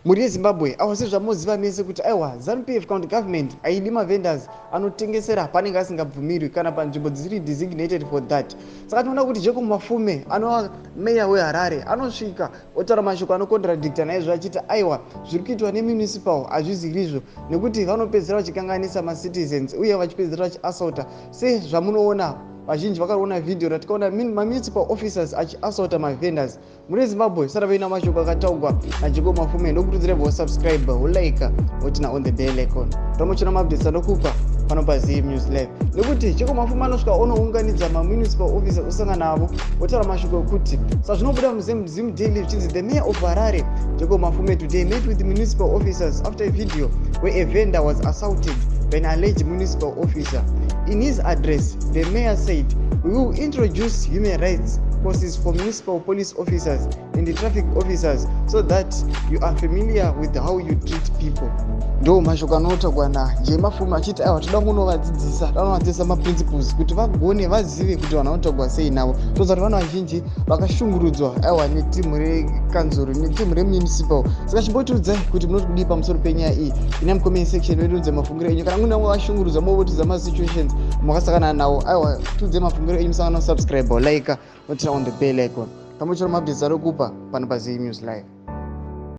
muri yeZimbabwe awasi zvamuziva mese kuti aiwa ZANU-PF county government aidi mavendors anotengesera panenge asingabvumirwi kana panzvimbo dzisiri designated for that. Saka tinoona kuti Jacob Mafume anova meya weHarare anosvika otaura mashoko anocontradicta naizvo achiti aiwa zviri kuitwa nemunicipal hazvizirizvo nekuti vanopedzera vachikanganisa macitizens uye vachipedzera vachiassaulta sezvamunoona. Vazhinji vakaona video ratikaona municipal officers achiassaulta mavendors muri Zimbabwe. Sara vaina mashoko akataurwa naJacob Mafume ndokurudzira subscribe like wotina on the bell icon. Tamuchona mabdesa ndokupa pano paZim News Live nekuti Jacob Mafume anosvika onounganidza municipal officers osangana navo otaura mashoko okuti sazvinobuda muZim Daily zvichinzi the mayor of Harare Jacob Mafume today met with the municipal officers after a video where a vendor was assaulted by an alleged municipal officer. In his address, the mayor said, "We will introduce human rights courses for municipal police officers and the traffic officers so that you are familiar with how you treat people." Ndo mashoko anotaurwa naJacob Mafume achiti aiwa toda kunovadzidzisa maprinciples kuti vagone vazive kuti vanhu vanotaurwa sei navo. Toza kuti vanhu vazhinji vakashungurudzwa aiwa netimu rekanzuru netimu remunicipal. Saka chimbotiudzai kuti munoti kudii pamusoro penyaya iyi. Ina mucomment section veduudze mafungiro enyu kana mune vashungurudzwa movotidza masituations makasangana nawo aiwa tiudze mafungiro enyu musangana subscribe like wotina on the bell icon. Tamuchona mabdesa rokupa pano paZim News Live.